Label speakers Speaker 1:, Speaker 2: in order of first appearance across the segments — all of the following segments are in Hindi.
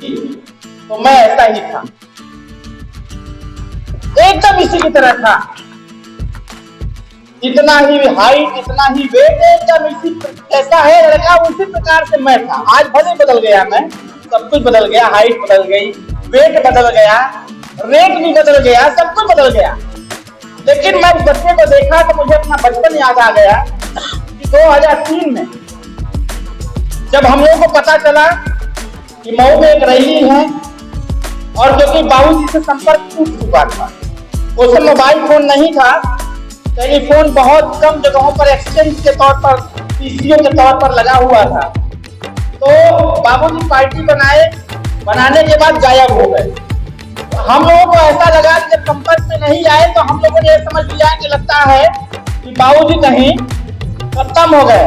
Speaker 1: तो मैं ऐसा ही था, एकदम इसी की तरह था, इतना ही हाइट, इतना ही वेट, एकदम इसी ऐसा है लड़का, उसी प्रकार से मैं था। आज भले बदल गया, मैं सब कुछ बदल गया, हाइट बदल गई, वेट बदल गया, रेट भी बदल गया, सब कुछ बदल गया। लेकिन मैं उस बच्चे को देखा तो मुझे अपना बचपन याद आ गया कि 2003 में जब हम लोगों को पता चला कि मऊ में एक रैली है और जो कि बाबूजी से संपर्क टूट चुका था। उस समय मोबाइल फोन नहीं था, टेलीफोन बहुत कम जगहों पर एक्सचेंज के तौर पर, पीसीओ के तौर पर लगा हुआ था। तो बाबूजी पार्टी बनाने के बाद गायब हो गए। हम लोगों को ऐसा लगा कि जब संपर्क में नहीं आए तो हम लोगों ने समझ लिया कि लगता है कि बाबूजी कहीं खत्म हो गए,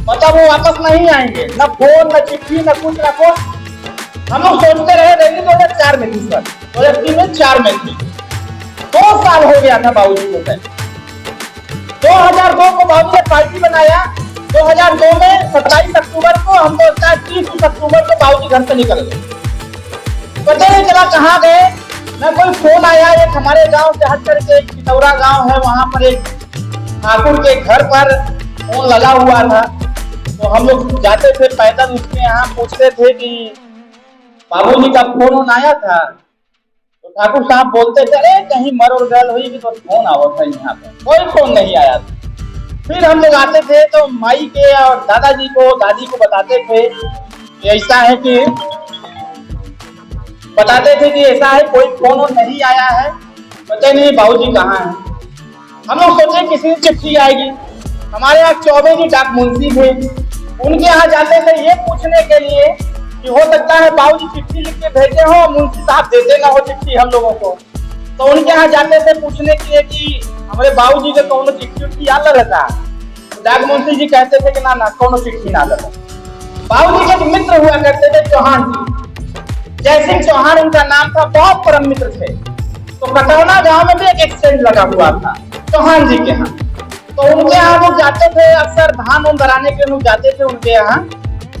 Speaker 1: मतलब वो वापस नहीं आएंगे, न फोन न चिट्ठी न कुछ न कुछ। हम लोग सोचते रहे। रैली 2004 में थी सर, 2003 में 4 में थी, 2 साल हो गया था बाबूजी को। 2002 को बाबूजी ने पार्टी बनाया। 2002 में 27 अक्टूबर को, हम लोग 30 अक्टूबर को बाबूजी घर से निकल गए, पता नहीं चला कहाँ गए। न कोई फोन आया। एक हमारे गांव से हट करके एक चितौरा गांव है, वहां पर एक ठाकुर के घर पर फोन लगा हुआ था। तो हम लोग जाते थे पैदल, उसके यहाँ पूछते थे कि बाबूजी का फोन आया था। तो ठाकुर साहब बोलते थे, अरे कहीं मर और गल हुई कि तो फोन आवा था, यहाँ पर कोई फोन नहीं आया था। फिर हम लोग आते थे तो माई के और दादाजी को, दादी को बताते थे कि ऐसा है कि ऐसा है, कोई फोन नहीं आया है, पता नहीं बाबूजी कहाँ है। हम लोग सोचे किसी की चिट्ठी आएगी। हमारे यहाँ चौबे जी डाक मुंशी थे, उनके यहाँ जाते थे ये पूछने के लिए कि हो सकता है बाबूजी चिट्ठी लिख के भेजे हो, मुंशी साहब देते ना हो चिट्ठी हम लोगों को। तो उनके यहाँ जाते थे पूछने के लिए कि हमारे बाबूजी के कौन चिट्ठी याद रहता। डाक मुंशी जी कहते थे कि ना कौन चिट्ठी ना लगा। बाबूजी के मित्र हुआ करते थे चौहान जी, जय सिंह चौहान उनका नाम था, बहुत परम मित्र थे। तो कटौना गांव में भी एक एक्सचेंज लगा हुआ था चौहान जी के यहाँ। तो उनके यहाँ लोग जाते थे, अक्सर धान उन कराने के लोग जाते थे उनके यहाँ।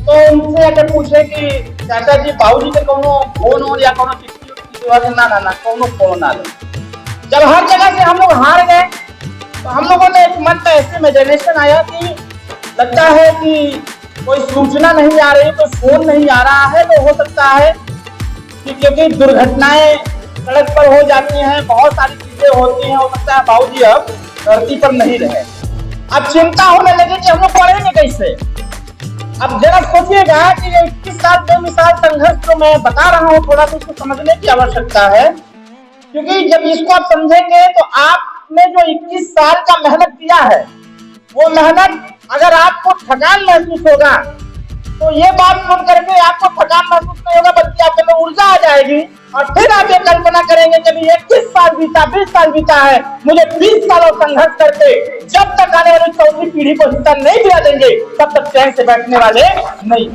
Speaker 1: तो उनसे आकर पूछे कि चाचा जी बाबूजी के कोनो फोन या कोनो चिट्ठी ना कोनो फोन ना ले। जब हर जगह से हम लोग हार गए तो हम लोगों ने एक मन का ऐसे इमेजिनेशन आया कि लगता है कि कोई सूचना नहीं आ रही, कोई फोन नहीं आ रहा है, तो हो सकता है कि क्योंकि दुर्घटनाएं सड़क पर हो जाती हैं, बहुत सारी चीजें होती हैं, हो सकता है बाबूजी अब धरती पर नहीं रहे। अब चिंता होने लगी कि हम लोग पढ़ेंगे कैसे। अब जरा सोचिएगा कि 21 साल बेमिसाल संघर्ष जो मैं बता रहा हूँ, थोड़ा सा उसको समझने की आवश्यकता है, क्योंकि जब इसको आप समझेंगे तो आपने जो 21 साल का मेहनत किया है, वो मेहनत अगर आपको थकान महसूस होगा तो ये बात सुन करके आपको थकान महसूस नहीं होगा, बल्कि आपके में ऊर्जा आ जाएगी। और फिर आप ये कल्पना करेंगे कि 21 साल बीता, 20 साल बीता है, मुझे 20 सालों संघर्ष करके जब तक आने वाली चौथी पीढ़ी को हिस्सा नहीं दिला देंगे तब तक चैन से बैठने वाले नहीं।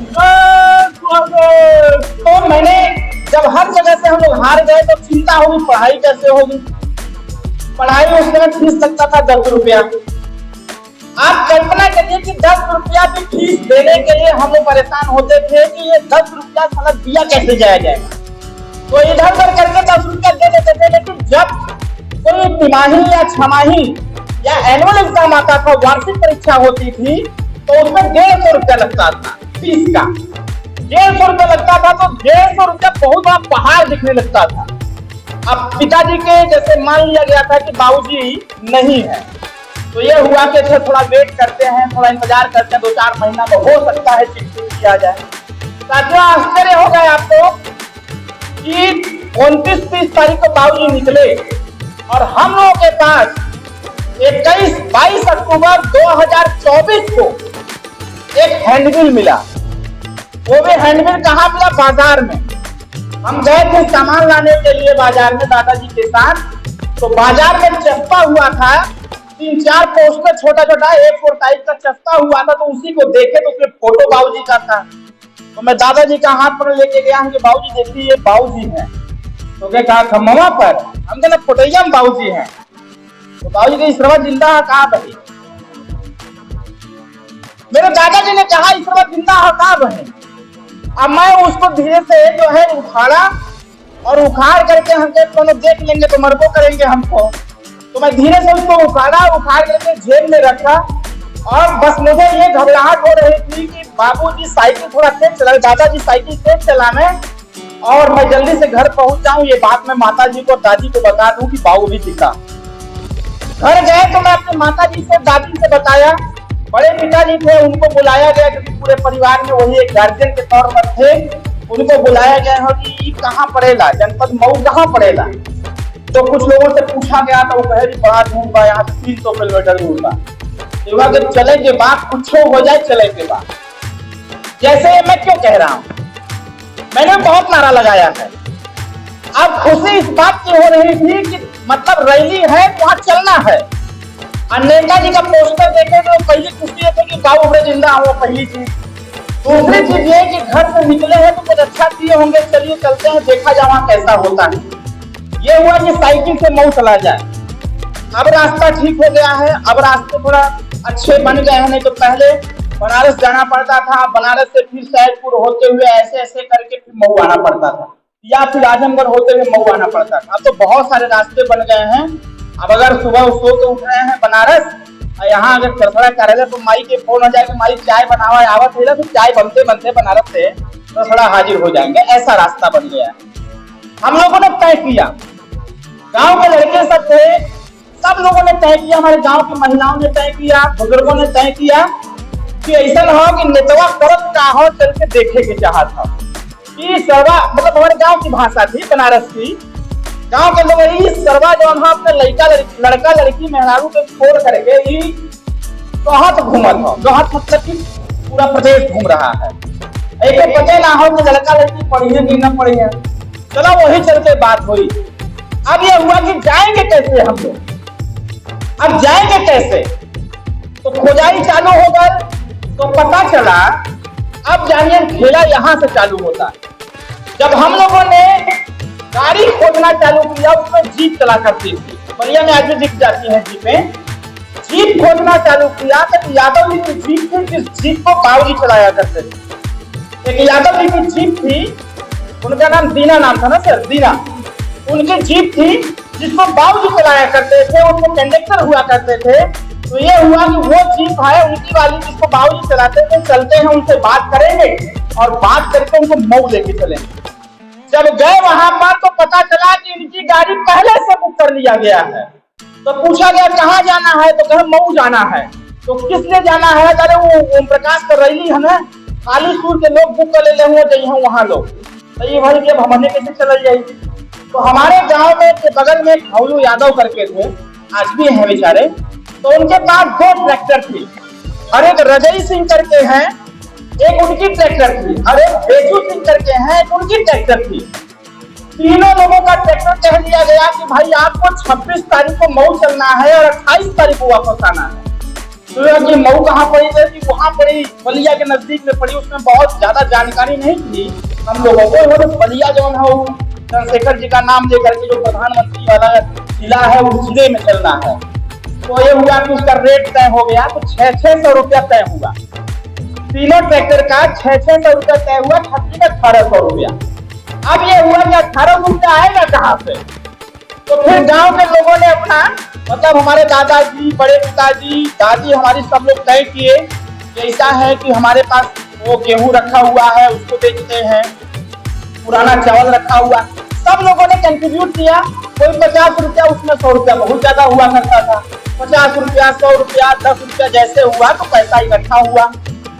Speaker 1: तो मैंने जब हर जगह से हम लोग हार गए तो चिंता होगी पढ़ाई कैसे होगी। पढ़ाई उस समय फीस लगता था 10 रुपया। आप कल्पना करिए कि 10 रुपया की फीस देने के लिए हम लोग परेशान होते थे कि ये 10 रुपया साला दिया कैसे जाएगा। तो इधर उधर करके 10 रुपया दे देते थे। लेकिन जब कोई तिमाही या छमाही या एनुअल एग्जाम आता था, वार्षिक परीक्षा होती थी, तो उसमें 150 रुपया लगता था फीस का। 150 रुपया लगता था तो 150 रुपया बहुत बड़ा पहाड़ दिखने लगता था। अब पिताजी के जैसे मान लिया गया था कि बाबूजी नहीं है, तो ये हुआ कि अच्छा थोड़ा वेट करते हैं, थोड़ा इंतजार करते हैं, 2-4 महीना में हो सकता है चिट्ठी किया जाए। साथियों, आश्चर्य हो गया आपको कि 29-30 तारीख को बाबूजी निकले और हम लोगों के पास 22 अक्टूबर 2024 को एक हैंडबिल मिला। वो भी हैंडबिल कहाँ मिला? बाजार में। हम गए थे सामान लाने के लिए बाजार में दादाजी के साथ। तो बाजार में चस्पा हुआ था, 3-4 पोस्टर छोटा छोटा A4 साइज का चस्पा हुआ था। तो उसी को देखे तो उसमें फोटो बाबूजी का था। तो मैं दादाजी का हाथ पर लेके गया हूँ कि बाबूजी देखिए ये बाबूजी हैं। तो क्या कहा खम्मा पर? हम कहना फोटैया में बाबूजी हैं। तो बाबूजी के इसरवा जिंदा है कहाँ बही? मेरे दादाजी ने कहा इसरवा जिंदा है कहाँ बही? अब मैं उसको धीरे से जो उखाड़ा और उखाड़ करके हमसे दोनों देख लेंगे तो मरबो करेंगे हमको। तो मैं धीरे से उसको उखाड़ करके जेब में रखा और बस मुझे ये घबराहट हो रही थी कि बाबूजी साइकिल थोड़ा तेज चला, दादाजी साइकिल तेज चलाने और मैं जल्दी से घर पहुंच जाऊं। ये बात मैं माताजी को दादी को बता दूं कि बाबू भी दिखा। घर गए तो मैं अपने माताजी से दादी से बताया। बड़े पिताजी थे, उनको बुलाया गया क्योंकि पूरे परिवार में वही एक गार्जियन के तौर पर थे। उनको बुलाया गया हो कि कहाँ पड़ेगा, जनपद मऊ कहाँ पड़ेगा। तो कुछ लोगों से पूछा गया तो वो कहे बड़ा दूर बा, यहाँ से 300 किलोमीटर दूर बा। चले के बाद कुछ हो जाए, चले के बाद जैसे मैं क्यों कह रहा हूँ, मैंने बहुत नारा लगाया है। अब खुशी इस बात की हो रही थी कि मतलब रैली है वहां चलना है। नेता जी का पोस्टर देखे तो पहली खुशी थी कि बाबू बड़े जिंदा हो, पहली चीज। दूसरी चीज ये कि घर से निकले हैं तो कुछ अच्छा किए होंगे, चलिए चलते हैं, देखा जाए वहां कैसा होता है। ये हुआ कि साइकिल से मऊ चला जाए। अब रास्ता ठीक हो गया है, अब रास्ते थोड़ा अच्छे बन गए हैं। नहीं तो पहले बनारस जाना पड़ता था, बनारस से फिर सैदपुर होते हुए ऐसे ऐसे करके फिर मऊ आना पड़ता था, या फिर आजमगढ़ होते हुए मऊ आना पड़ता था। अब तो बहुत सारे रास्ते बन गए हैं। अब अगर सुबह सो के उठ रहे हैं बनारस, यहाँ अगर चरखड़ा कार्यालय तो माई के फोन हो जाएगा, माई चाय बनावा आवत है, तो चाय बनते बनते बनारस से चरखड़ा हाजिर हो जाएंगे। ऐसा रास्ता बन गया है। हम लोगों ने तय किया, गांव के लड़के सब थे, सब लोगों ने तय किया, हमारे गांव की महिलाओं ने तय किया, बुजुर्गों ने तय किया कि ऐसा हो कि नेतवा करत का हो, चल के देखे के चाहत था कि सर्वा, मतलब हमारे गांव की भाषा थी बनारस की। गांव के लोग सर्वा जो अपने लड़का लड़की मेहरारू को छोड़ करके गहत घूमत हो। गहत मतलब कि पूरा प्रदेश घूम रहा है। एक पते ना हो कि लड़का लड़की पढ़ी है कि न पढ़ी है। चलो वही चलते बात हुई। अब ये हुआ कि जाएंगे कैसे हम लोग, अब जाएंगे कैसे, तो खोजाई चालू हो गई। तो पता चला, अब जानिए खेला यहाँ से चालू होता है। जब हम लोगों ने गाड़ी खोजना चालू किया, उसमें जीप चला करती थी, बलिया में आज भी दिख जाती है जीपें। जीप खोजना चालू किया तो यादव जी की जीप थी, जिस जीप को बाबूजी चलाया करते थे। एक यादव जी की जीप थी, उनका नाम दीना नाम था ना सर, दीना। उनकी जीप थी जिसको बाबूजी चलाया करते थे, उनको कंडक्टर हुआ करते थे। तो ये हुआ कि वो जीप है उनकी वाली, जिसको बाबूजी चलाते थे। चलते हैं, उनसे बात करेंगे और बात करके उनको मऊ लेके चलेंगे। जब गए वहां पर तो पता चला कि इनकी गाड़ी पहले से बुक कर लिया गया है। तो पूछा गया कहाँ जाना है, तो कहे मऊ जाना है। तो किस लिए जाना है, अरे वो ओम प्रकाश का रैली है ना, खाली सूर के लोग बुक कर ले हुए वहां लोग। तो ये भाई जब हमने कैसे चल जाएगी। तो हमारे गांव में के बगल में खौलू यादव करके थे, आज भी हैं बेचारे। तो उनके पास 2 ट्रैक्टर थी और एक रजई सिंह करके हैं, एक उनकी ट्रैक्टर थी, और एक बेजू सिंह करके हैं, एक उनकी ट्रैक्टर थी। तीनों लोगों का ट्रैक्टर कह दिया गया कि भाई आपको 26 तारीख को मऊ चलना है और 28 तारीख को वापस आना है। तो ये मऊ कहाँ पड़ी थी, वहां पड़ी, बलिया के नजदीक में पड़ी। उसमें बहुत ज्यादा जानकारी नहीं थी हम लोगों को। वो बलिया जो है चंद्रशेखर जी का नाम लेकर के जो प्रधानमंत्री वाला जिला है, उस जिले में चलना है। तो ये हुआ कि उसका रेट तय हो गया, तो 600 रुपया तय हुआ। तीनों ट्रैक्टर का 600 रुपया तय हुआ, 1800 रुपया। अब ये हुआ कि 1800 रुपया आएगा कहाँ से। तो फिर गांव के लोगों ने अपना, मतलब हमारे दादाजी, बड़े पिताजी, दादी, हमारी सब लोग तय किए कि ऐसा है कि हमारे पास वो गेहूं रखा हुआ है, उसको बेचते हैं, पुराना चावल रखा हुआ। सब लोगों ने कंट्रीब्यूट किया। कोई 50 रुपया, उसमें 100 रुपया बहुत ज्यादा हुआ करता था। 50 रुपया, 100 रुपया, 10 रुपया जैसे हुआ तो पैसा इकट्ठा हुआ।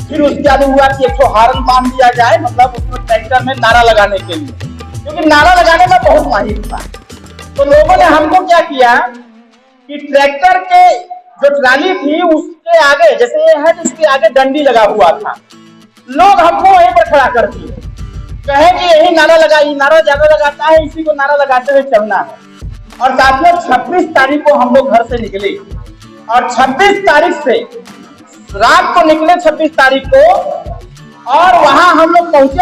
Speaker 1: फिर उसके बाद हुआ कि 100 हारन बांध दिया जाए, मतलब उसमें ट्रैक्टर में नारा लगाने के लिए, क्योंकि नारा लगाने में बहुत माहिर था। तो लोगों ने हमको क्या किया कि ट्रैक्टर के जो ट्राली थी उसके आगे, जैसे ये है इसके आगे डंडी लगा हुआ था, लोग हमको वहीं पर खड़ा कर दिए, कहे कि यही नारा लगा, ये नारा ज्यादा लगाता है, इसी को नारा लगाते हुए चलना है। और साथियों 26 तारीख को हम लोग घर से निकले और 26 तारीख से रात को निकले, 26 तारीख को, और वहां हम लोग पहुंचे।